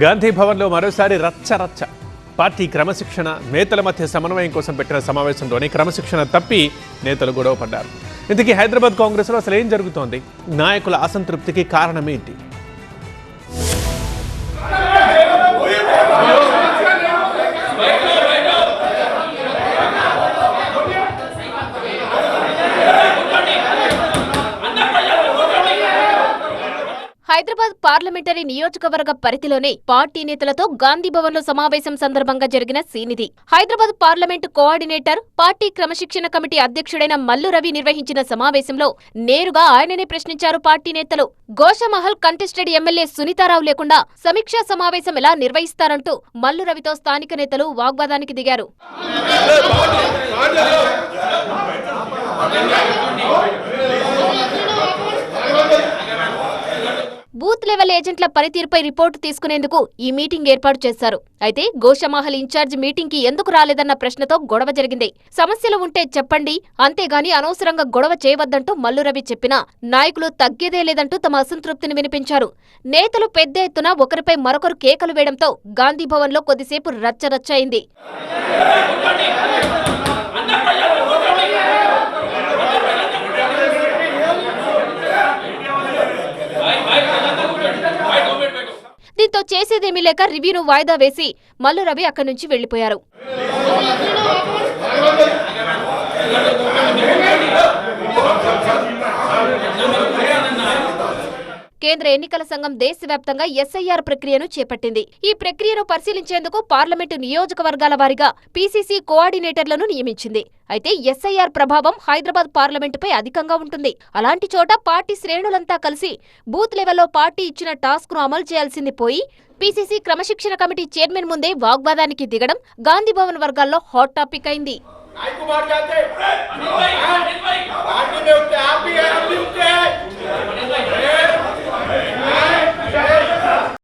గాంధీ భవన్లో మరోసారి రచ్చ. పార్టీ క్రమశిక్షణ నేతల మధ్య సమన్వయం కోసం పెట్టిన సమావేశంలోనే క్రమశిక్షణ తప్పి నేతలు గొడవ పడ్డారు. ఇంతకీ హైదరాబాద్ కాంగ్రెస్లో అసలు ఏం జరుగుతోంది? నాయకుల అసంతృప్తికి కారణమేంటి? హైదరాబాద్ పార్లమెంటరీ నియోజకవర్గ పరిధిలోనే పార్టీ నేతలతో గాంధీ భవన్ లో సమావేశం సందర్భంగా జరిగిన సీనిది. హైదరాబాద్ పార్లమెంటు కోఆర్డినేటర్, పార్టీ క్రమశిక్షణ కమిటీ అధ్యక్షుడైన మల్లు రవి నిర్వహించిన సమావేశంలో నేరుగా ఆయననే ప్రశ్నించారు పార్టీ నేతలు. గోషామహల్ కంటెస్టెడ్ ఎమ్మెల్యే సునీతారావు లేకుండా సమీక్షా సమావేశం ఎలా నిర్వహిస్తారంటూ మల్లు రవితో స్థానిక నేతలు వాగ్వాదానికి దిగారు. బూత్ లెవెల్ ఏజెంట్ల పనితీరుపై రిపోర్టు తీసుకునేందుకు ఈ మీటింగ్ ఏర్పాటు చేశారు. అయితే గోషామహల్ ఇన్ఛార్జ్ మీటింగ్ కి ఎందుకు రాలేదన్న ప్రశ్నతో గొడవ జరిగింది. సమస్యలు ఉంటే చెప్పండి, అంతేగాని అనవసరంగా గొడవ చేయవద్దంటూ మల్లు రవి చెప్పినా నాయకులు తగ్గేదే లేదంటూ తమ అసంతృప్తిని వినిపించారు. నేతలు పెద్ద ఎత్తున ఒకరిపై మరొకరు కేకలు వేయడంతో గాంధీ భవన్ లో కొద్దిసేపు రచ్చ అయింది. దీంతో చేసేదేమీ లేక రివ్యూను వాయిదా వేసి మల్లు రవి అక్కడి నుంచి వెళ్లిపోయారు. కేంద్ర ఎన్నికల సంఘం దేశవ్యాప్తంగా ఎస్ఐఆర్ ప్రక్రియను చేపట్టింది. ఈ ప్రక్రియను పరిశీలించేందుకు పార్లమెంటు నియోజకవర్గాల వారీగా పీసీసీ కోఆర్డినేటర్లను నియమించింది. అయితే ఎస్ఐఆర్ ప్రభావం హైదరాబాద్ పార్లమెంటుపై అధికంగా ఉంటుంది. అలాంటి చోట పార్టీ శ్రేణులంతా కలిసి బూత్ లెవెల్లో పార్టీ ఇచ్చిన టాస్క్ ను అమలు చేయాల్సింది పోయి పీసీసీ క్రమశిక్షణ కమిటీ చైర్మన్ ముందే వాగ్వాదానికి దిగడం గాంధీ భవన్ వర్గాల్లో హాట్ టాపిక్ అయింది.